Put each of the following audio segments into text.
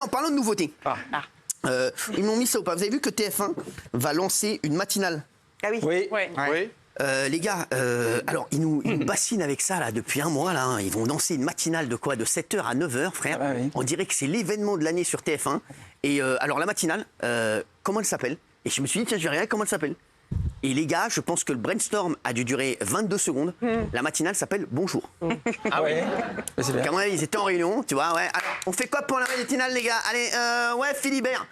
En parlant de nouveautés, ils m'ont mis ça ou pas. Vous avez vu que TF1 va lancer une matinale? Ah oui. Oui. Les gars, alors ils nous bassinent avec ça là depuis un mois là. Hein. Ils vont lancer une matinale de quoi? De 7h à 9h, frère. Ah bah oui. On dirait que c'est l'événement de l'année sur TF1. Et alors la matinale, comment elle s'appelle? Et je me suis dit tiens, je vais regarder comment elle s'appelle. Et les gars, je pense que le brainstorm a dû durer 22 secondes. La matinale s'appelle Bonjour. Ah oui. C'est bien. À mon avis, ils étaient en réunion, tu vois, ouais. Alors, on fait quoi pour la matinale, les gars? Allez, ouais, Philibert.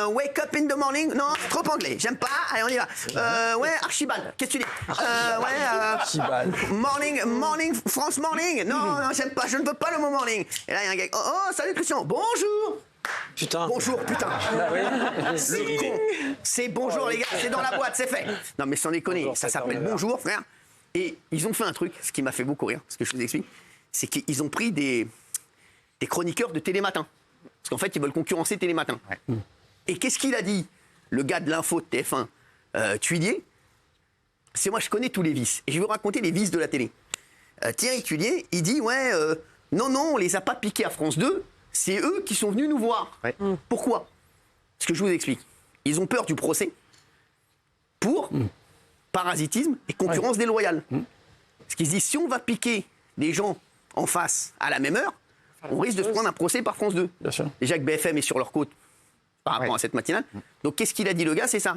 Wake up in the morning. Non, trop anglais, j'aime pas. Allez, on y va. Ouais, Archibald, qu'est-ce que tu dis? Archibald. Morning, France morning. Non, j'aime pas, je ne veux pas le mot morning. Et là, il y a un gars. Oh, salut Christian, bonjour. Putain. Bonjour, putain. Ah oui. Le con. C'est bonjour, les gars, c'est dans la boîte, c'est fait. Non, mais sans déconner, Bonjour, ça c'est s'appelle formidable. Bonjour, frère. Et ils ont fait un truc, ce qui m'a fait beaucoup rire, ce que je vous explique, c'est qu'ils ont pris des chroniqueurs de Télématin. Parce qu'en fait, ils veulent concurrencer Télématin. Et qu'est-ce qu'il a dit, le gars de l'info de TF1, Tuilier? C'est moi, je connais tous les vices. Et je vais vous raconter les vices de la télé. Thierry Tuilier, il dit, ouais, non, on les a pas piqués à France 2, c'est eux qui sont venus nous voir. Pourquoi? Parce que je vous explique. Ils ont peur du procès pour parasitisme et concurrence déloyale. Parce qu'ils se disent, si on va piquer des gens en face à la même heure, on risque de se prendre un procès par France 2. Bien sûr. Déjà que BFM est sur leur côte par rapport à cette matinale. Donc qu'est-ce qu'il a dit le gars? C'est ça.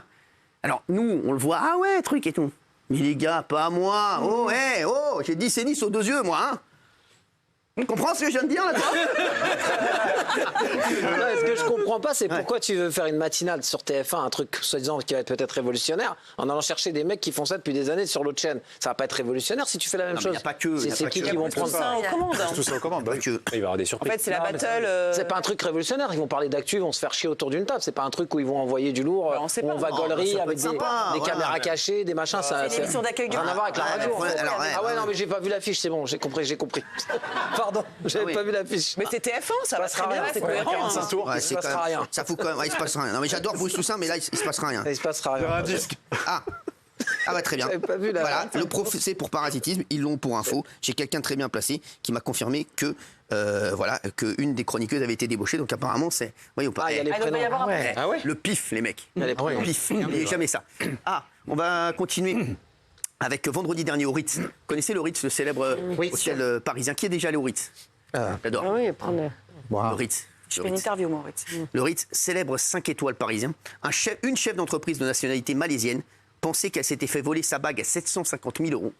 Alors nous, on le voit, ah ouais, truc et tout. Mais les gars, pas moi. Oh, hey, oh, j'ai 10 sénices aux 2 yeux, moi. Hein. Tu comprends ce que je viens de dire là, toi? Là, ce que je comprends pas, c'est pourquoi tu veux faire une matinale sur TF1, un truc soi-disant qui va être peut-être révolutionnaire, en allant chercher des mecs qui font ça depuis des années sur l'autre chaîne. Ça va pas être révolutionnaire si tu fais la même Non, mais chose. y a pas que- y a C'est pas qui que- qui vont prendre ça? aux commandes. Tout ça aux commandes. Pas que- Il va y avoir des En surprises. fait, c'est la Non, mais battle. C'est pas un truc révolutionnaire. Ils vont parler d'actu, ils vont se faire chier autour d'une table. C'est pas un truc où ils vont envoyer du lourd, on sait où pas. on va Oh, gaulerie ça peut avec être des sympa, voilà. caméras cachées, des machins. Ça, une émission d'accueil du rien à voir avec la radio. en fait. alors, Ah ouais, non, mais j'ai pas vu l'affiche. C'est bon, j'ai compris. Pardon, j'avais oui. pas vu l'affiche. Mais c'est TF1, ça va passera très bien, rien. c'est Ouais, cohérent. 45 hein. tours. Ouais, Il c'est se quand passera même- rien. Ça fout quand même. Ouais, il se passera rien. Non, mais j'adore Bruce Toussaint, mais là, il se passera rien. Il se passera rien. Un disque. Ah bah très bien. J'avais pas vu la- Voilà, le procès pour parasitisme, ils l'ont pour info. J'ai quelqu'un très bien placé qui m'a confirmé que voilà, que une des chroniqueuses avait été débauchée. Donc apparemment c'est, voyez ou pas, Ah, il y a les Ah, il doit y prénoms. avoir un procès. Ah ouais. le pif les mecs. Il y a les Le prénoms. pif, n'oubliez jamais ça. Ah, on va continuer. Avec vendredi dernier au Ritz. Vous connaissez le Ritz, le célèbre hôtel parisien? Qui est déjà allé au Ritz? J'adore. Ah oui, prendre. Le Ritz. Je fais une interview, moi, en fait. Le Ritz, célèbre 5 étoiles parisien. Une chef d'entreprise de nationalité malaisienne pensait qu'elle s'était fait voler sa bague à 750 000 euros.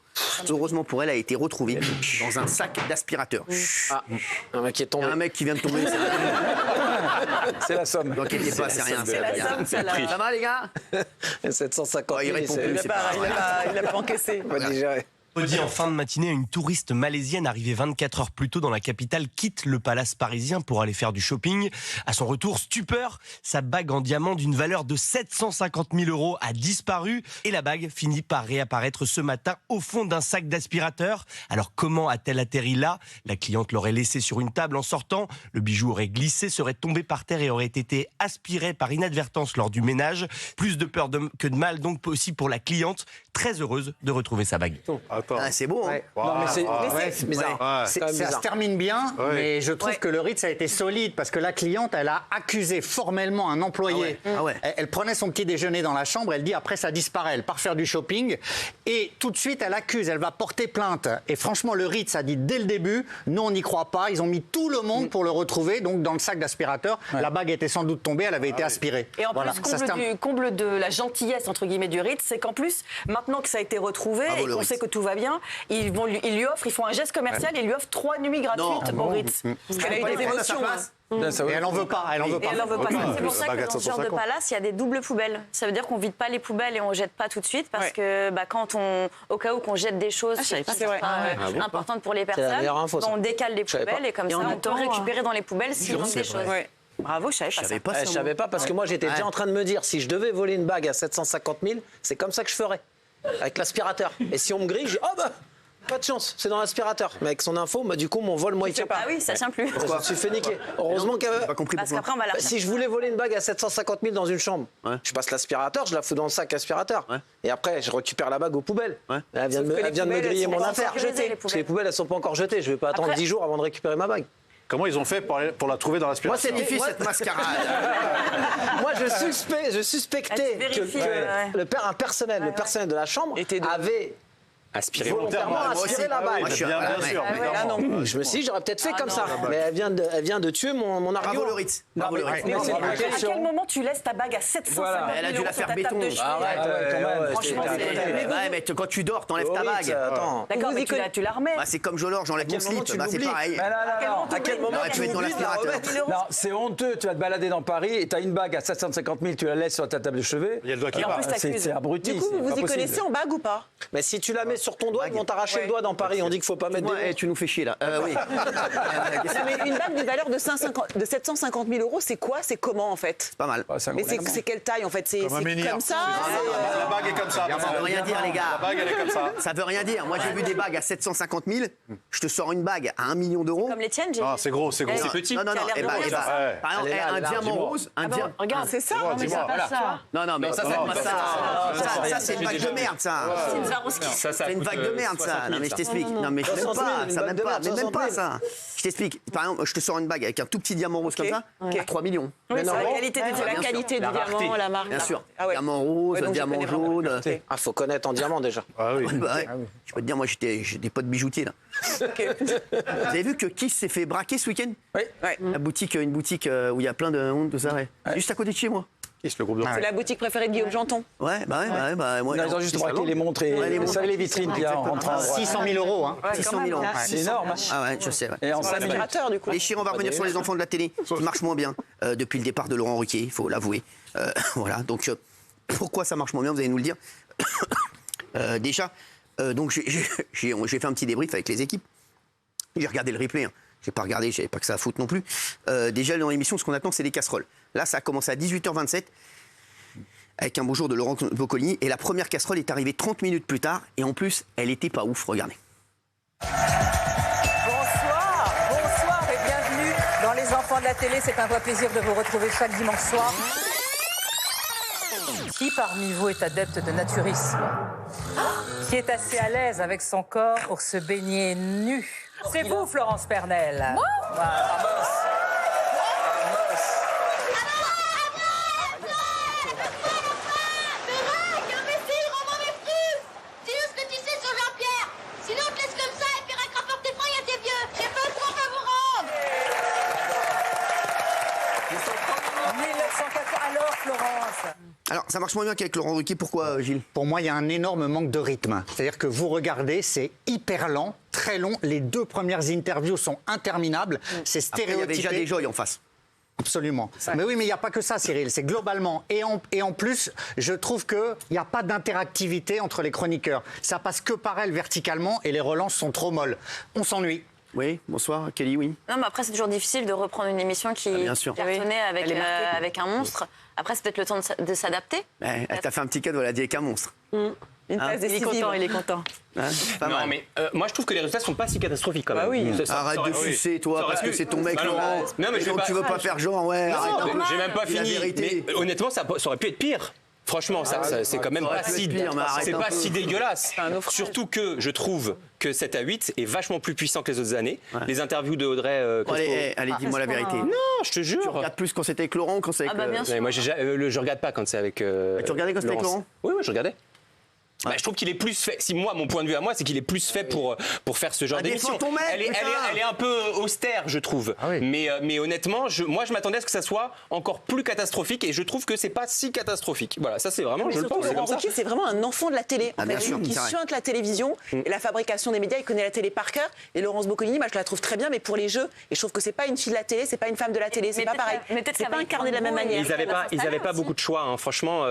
Heureusement pour elle, a été retrouvée dans un sac d'aspirateur. Ah, un mec qui est Il y a tombé. un mec qui vient de tomber. C'est la somme. Ne inquiétez pas, c'est rien. C'est la somme, celle-là. Ça va les gars? 750 Oh, il 000, répond c'est plus, Il c'est n'a pas grave. pas encaissé. pas digéré. Jeudi, en fin de matinée, une touriste malaisienne arrivée 24 heures plus tôt dans la capitale quitte le palace parisien pour aller faire du shopping. À son retour, stupeur, sa bague en diamant d'une valeur de 750 000 euros a disparu et la bague finit par réapparaître ce matin au fond d'un sac d'aspirateur. Alors comment a-t-elle atterri là? La cliente l'aurait laissé sur une table en sortant. Le bijou aurait glissé, serait tombé par terre et aurait été aspiré par inadvertance lors du ménage. Plus de peur que de mal donc aussi pour la cliente, très heureuse de retrouver sa bague. Attends. Ah, c'est beau, hein? Non, mais c'est bizarre. Ouais. C'est quand même Ça se bizarre. termine bien, Ouais. mais je trouve que le Ritz a été solide parce que la cliente, elle a accusé formellement un employé. Ah ouais. Elle prenait son petit déjeuner dans la chambre, elle dit après ça disparaît, elle part faire du shopping et tout de suite elle accuse, elle va porter plainte. Et franchement, le Ritz a dit dès le début, nous on n'y croit pas, ils ont mis tout le monde pour le retrouver, donc dans le sac d'aspirateur, la bague était sans doute tombée, elle avait été aspirée. Et en Voilà. plus, Ça se termine. comble de la gentillesse, entre guillemets, du Ritz, c'est qu'en plus, maintenant que ça a été retrouvé Bravo, et le qu'on Ritz. sait que tout va bien, ils lui offrent, ils font un geste commercial et ils lui offrent 3 nuits gratuites au Ritz. Parce qu'elle a eu des émotions. Et elle en veut pas, elle en veut Et pas. elle en veut pas. C'est pour ça bague à que dans ce genre de 750. palace, il y a des doubles poubelles. Ça veut dire qu'on vide pas les poubelles et on jette pas tout de suite parce que quand au cas où qu'on jette des choses je savais qui pas, sont c'est vrai. importantes pour les la personnes, meilleure info, ça. on décale les Je savais poubelles pas. et comme Et ça en on même peut temps, récupérer dans les poubelles s'il manque des choses. Ouais. Bravo, je savais Je pas savais ça. pas ça. Je savais pas parce que moi j'étais déjà en train de me dire si je devais voler une bague à 750 000, c'est comme ça que je ferais avec l'aspirateur. Et si on me grille, je dis oh bah pas de chance, c'est dans l'aspirateur. Mais avec son info, bah, du coup mon vol moi il tient Ah pas. oui, ça tient plus. Je me suis fait niquer. Heureusement J'ai pas que compris Parce pourquoi. qu'après on va la si je voulais voler une bague à 750 000 dans une chambre, Ouais. je passe l'aspirateur, je la fous dans le sac aspirateur. Ouais. Et après, je récupère la bague aux poubelles. Ouais. Elle vient de Sauf que me, les elle vient de me poubelles, griller elles mon sont affaire. sécurisées, les Parce que les poubelles, elles sont pas encore jetées. Je vais pas attendre Après- 10 jours avant de récupérer ma bague. Comment ils ont fait pour la trouver dans Moi, l'aspiration? c'est difficile cette mascarade. Moi, je suspectais Ah, tu vérifies, que le personnel de la chambre avait Aspiré volontairement aspiré la balle. Moi, je suis- Bien voilà, sûr. ouais. évidemment. Je me suis dit, j'aurais peut-être fait comme ça. Mais elle vient de tuer mon Bravo argument. le Ritz. Bravo le Ritz. Mais c'est une à question. quel moment tu laisses ta bague à 750 000 Elle a dû euros la sur faire ta table béton. de chevet? Arrête, quand même. Franchement, c'est- Ouais, mais quand tu dors, t'enlèves ta bague. Attends. D'accord, mais tu la remets. Bah, c'est comme Jolor, j'enlève mon quel moment slip. tu Bah, c'est l'oublies pareil. À quel moment tu mets dans l'aspirateur. Non, c'est honteux. Tu vas te balader dans Paris et tu as une bague à 750 000, tu la laisses sur ta table de chevet. Il y a le doigt qui Et en part. plus, t'accuses. C'est abruti. Du coup, c'est vous pas vous y possible. connaissez en bague ou pas? Mais si tu la mets sur ton doigt, ils vont t'arracher le doigt dans Paris. On dit qu'il faut pas mettre des Ouais, montres. tu nous fais chier là. Oui. Non, mais une bague de valeur de 750 000 euros, c'est quoi? C'est comment en fait? Pas mal. Ouais, c'est un Mais gros diamant. c'est quelle taille en fait? C'est Comme un menhir. comme ça? La bague est comme ça. Ça veut rien dire, les La gars. bague, elle est comme ça. Ça veut rien dire. Moi, j'ai vu des bagues à 750 000. Je te sors une bague à 1 million d'euros. Comme les tiennes, j'ai Ah, vu. c'est gros, c'est gros. C'est petit. Non, non, non. Ça a l'air Eh ben, de eh ben, gros, ça. par exemple, Elle est là, un elle est là, diamant dis-moi. rose. Un Ah bon, diamant. regarde, c'est ça? Dis-moi, Non, mais dis-moi. c'est pas ça. Non, non, mais ça, ça, c'est pas pas ça. Ça, c'est une bague de merde, ça. C'est une Swarovski. C'est une vague de merde, ça. Non, mais je t'explique. Non, mais je n'aime 60 000, pas. une Ça bague m'aime de pas. merde, Mais même 60 000. pas ça. Je t'explique. Par exemple, je te sors une bague avec un tout petit diamant rose comme ça, à 3 millions. Oui, c'est la non, qualité, bien c'est la sûr. qualité du diamant, la marque. Bien sûr. Ah ouais. Diamant rose, Ouais, donc je diamant connais vraiment jaune. la qualité. Ah, faut connaître en diamant déjà. Ah oui. Bah ouais. Je peux te dire, moi, j'ai des potes bijoutiers, là. Vous avez vu que Kiss s'est fait braquer ce week-end? Oui. Une boutique où il y a plein de ça. C'est juste à côté de chez moi. Kiss, le groupe de C'est la boutique préférée de Guillaume Janton. Ouais, bah ouais, moi. Non, ils ont juste braqué les montres et Ouais, les vous montres. savez les vitrines qu'il y a en rentrant. 600 000 euros. Hein. 600 000 euros. C'est énorme. Ah ouais, je sais. Ouais. Et en 5 minutes. Aspirateur, du coup. Les chiens, on va revenir sur les enfants de la télé, qui marchent moins bien depuis le départ de Laurent Ruquier, il faut l'avouer. Voilà, donc pourquoi ça marche moins bien, vous allez nous le dire. Déjà, donc j'ai fait un petit débrief avec les équipes. J'ai regardé le replay, hein. J'ai pas regardé, j'avais pas que ça à foutre non plus. Déjà, dans l'émission, ce qu'on attend, c'est les casseroles. Là, ça a commencé à 18h27 avec un beau jour de Laurent Boccolini. Et la première casserole est arrivée 30 minutes plus tard. Et en plus, elle était pas ouf, regardez. Bonsoir et bienvenue dans Les Enfants de la télé. C'est un vrai plaisir de vous retrouver chaque dimanche soir. Qui parmi vous est adepte de naturisme? Qui est assez à l'aise avec son corps pour se baigner nu? C'est vous, Florence Pernel. Dis-nous ce que tu sais sur Jean-Pierre. Sinon, on te laisse comme ça et puis rapporte tes fringues à tes vieux. J'ai pas le temps à vous rendre. 1904. Alors, Florence? Alors, ça marche moins bien qu'avec Laurent Ruquier. Pourquoi, Gilles? Pour moi, il y a un énorme manque de rythme. C'est-à-dire que vous regardez, c'est hyper lent, très long. Les 2 premières interviews sont interminables. C'est Après, il y avait stéréotypé. déjà des joys en face. Absolument. Mais oui, mais il n'y a pas que ça, Cyril. C'est globalement. Et en plus, je trouve qu'il n'y a pas d'interactivité entre les chroniqueurs. Ça passe que par elles verticalement et les relances sont trop molles. On s'ennuie. Oui, bonsoir, Kelly, oui. Non, mais après, c'est toujours difficile de reprendre une émission qui bien sûr. cartonnait avec, Elle est marquée. avec un monstre. Après, c'est peut-être le temps de s'adapter. Elle t'a fait un petit cadeau, elle a dit avec un monstre. Une place décisive. Il est content. Hein, pas Non, mal. mais moi je trouve que les résultats sont pas si catastrophiques quand même. Bah oui. Arrête de sucer, toi, parce que c'est ton mec, Bah non, Laurent. non, mais Et je vais donc pas- tu veux pas faire genre, ouais, arrête un peu. Non, j'ai même pas Dis la fini. vérité. Mais honnêtement, ça aurait pu être pire. Franchement, c'est quand même ça aurait pas pu si, être pire, mais arrête c'est un pas peu. si dégueulasse. un naufrage. Surtout que je trouve que 7 à 8 est vachement plus puissant que les autres années. Les interviews de Audrey Bon, allez, dis-moi la vérité. Non, je te Tu jure. regardes plus quand c'était avec Laurent ou quand c'est avec... Ah bah bien sûr. Ouais, moi, je regarde pas quand c'est avec. Tu regardais quand c'était avec Laurent? Oui, je regardais. Bah, je trouve qu'il est plus fait. Si moi, mon point de vue à moi, c'est qu'il est plus fait pour faire ce genre Ah, défends d'émission. ton mec, Elle putain. est un peu austère, je trouve. Mais honnêtement, moi, je m'attendais à ce que ça soit encore plus catastrophique, et je trouve que c'est pas si catastrophique. Voilà, ça c'est vraiment, Mais je le surtout, pense. c'est Laurent comme ça. Ruquier, c'est vraiment un enfant de la télé. Ah, En bien fait, sûr, qui c'est vrai. suinte la télévision et la fabrication des médias. Il connaît la télé par cœur. Et Laurence Boccolini, moi, je la trouve très bien, mais pour les jeux. Et je trouve que c'est pas une fille de la télé, c'est pas une femme de la télé, c'est Mais pas peut-être pareil. qu'elle- mais peut-être C'est qu'elle pas va y incarné de la même prendre goût et- manière. Ils avaient pas beaucoup de choix, hein. Franchement.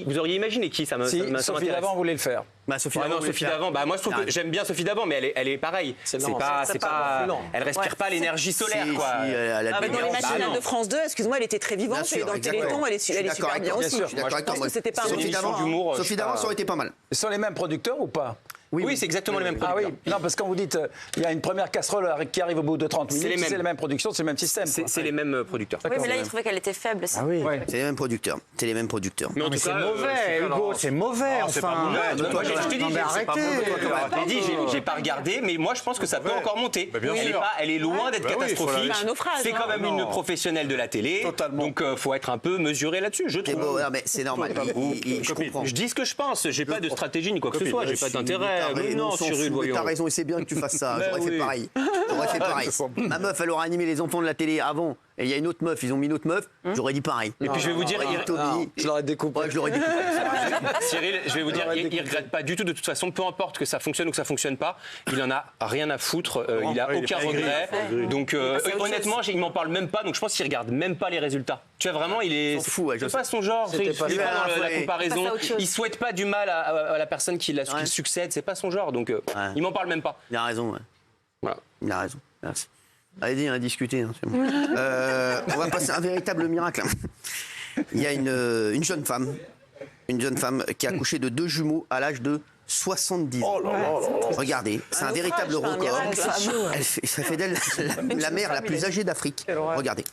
Vous auriez imaginé qui ça me Si ça m'intéresse. Sophie Davant voulait le faire. Bah, Sophie Ouais, Davant non, voulait Sophie faire. Davant. Bah, moi, je trouve que Arrête. j'aime bien Sophie Davant, mais elle est pareille. C'est lent, pas, c'est pas lent. elle respire pas l'énergie solaire, Si, quoi. si, elle a Ah, mais dans les Bah, matinales non. de France 2, excuse-moi, elle était très vivante. Bien sûr, et dans le exactement. Téléthon, elle est Je suis super d'accord avec bien toi. aussi. Je suis d'accord avec toi. Je pense que c'était pas un Sophie émission Davant, d'humour, Sophie je sais Davant, pas. ça aurait été pas mal. Ce sont les mêmes producteurs ou pas? Oui, c'est exactement les mêmes Ah producteurs. oui, non, parce que quand vous dites il y a une première casserole qui arrive au bout de 30 minutes, c'est les mêmes productions, c'est le même système. C'est les mêmes producteurs. Oui, mais là, il trouvait qu'elle était faible. Ah oui. C'est les mêmes producteurs. C'est les mêmes producteurs. Mais en tout C'est cas, mauvais, Hugo, c'est mauvais, c'est pas enfin. mauvais. Moi, je te dis, Non, mais c'est pas arrêtez. mauvais. Je t'ai dit, j'ai pas regardé, mais moi, je pense que ça peut encore monter. bien sûr. Elle est loin d'être Bah oui, catastrophique. C'est un naufrage, C'est quand hein. même une professionnelle de la télé. Totalement. Donc, faut être un peu mesuré là-dessus, je C'est trouve. beau, non, mais c'est normal. Je comprends. Je dis ce que je pense. J'ai pas de stratégie ni quoi que ce soit. J'ai pas Si, d'intérêt. t'as Mais raison, non, on s'en Cyril, fout, mais voyons. t'as raison, et c'est bien que tu fasses ça. Ben J'aurais fait oui. pareil. J'aurais fait pareil. Ma meuf, elle aurait animé les enfants de la télé avant, et il y a une autre meuf, ils ont mis une autre meuf, j'aurais dit pareil. Et puis je vais vous dire, Je l'aurais découpé. Ouais, je l'aurais découpé. Cyril, je vais vous dire, il regrette pas du tout. De toute façon, peu importe que ça fonctionne ou que ça fonctionne pas, il en a rien à foutre. Il a aucun regret. Donc honnêtement, il m'en parle même pas. Donc je pense qu'il regarde même pas les résultats. Tu vois vraiment, il est. S'en fout, ouais, je c'est pas son genre. C'était Il pas est ça. pas dans la Ouais. comparaison. Il passe à autre chose. Il souhaite pas du mal à la personne qui Ouais. succède. C'est pas son genre. Donc il m'en parle même pas. Il a raison, ouais. Voilà. Il a raison. Merci. Allez-y, on a discuté. Hein, c'est bon. On va passer à un véritable miracle. Il y a une jeune femme qui a accouché de 2 jumeaux à l'âge de 70 ans. Regardez, c'est un véritable naufrage, c'est un record. miracle. Ça fait d'elle la mère la plus âgée d'Afrique. Regardez.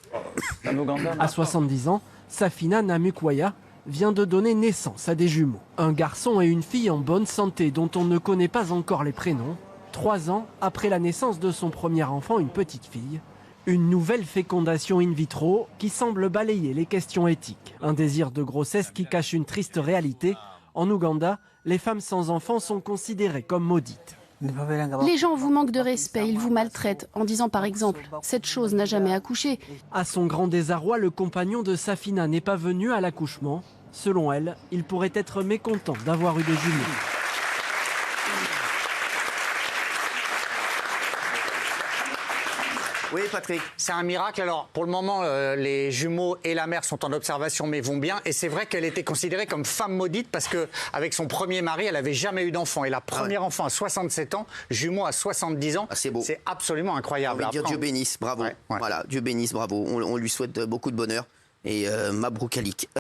En Ouganda, À 70 ans, Safina Namukwaya vient de donner naissance à des jumeaux. Un garçon et une fille en bonne santé dont on ne connaît pas encore les prénoms. 3 ans après la naissance de son premier enfant, une petite fille. Une nouvelle fécondation in vitro qui semble balayer les questions éthiques. Un désir de grossesse qui cache une triste réalité. En Ouganda, les femmes sans enfants sont considérées comme maudites. Les gens vous manquent de respect, ils vous maltraitent en disant par exemple « cette chose n'a jamais accouché ». À son grand désarroi, le compagnon de Safina n'est pas venu à l'accouchement. Selon elle, il pourrait être mécontent d'avoir eu des jumeaux. Oui, Patrick. C'est un miracle. Alors, pour le moment, les jumeaux et la mère sont en observation, mais vont bien. Et c'est vrai qu'elle était considérée comme femme maudite parce qu'avec son premier mari, elle n'avait jamais eu d'enfant. Et la première enfant à 67 ans, jumeaux à 70 ans. C'est beau. C'est absolument incroyable. On va dire Après, Dieu bénisse, bravo. Ouais, ouais. Voilà, Dieu bénisse, bravo. On lui souhaite beaucoup de bonheur. Et Mabrouk Alik.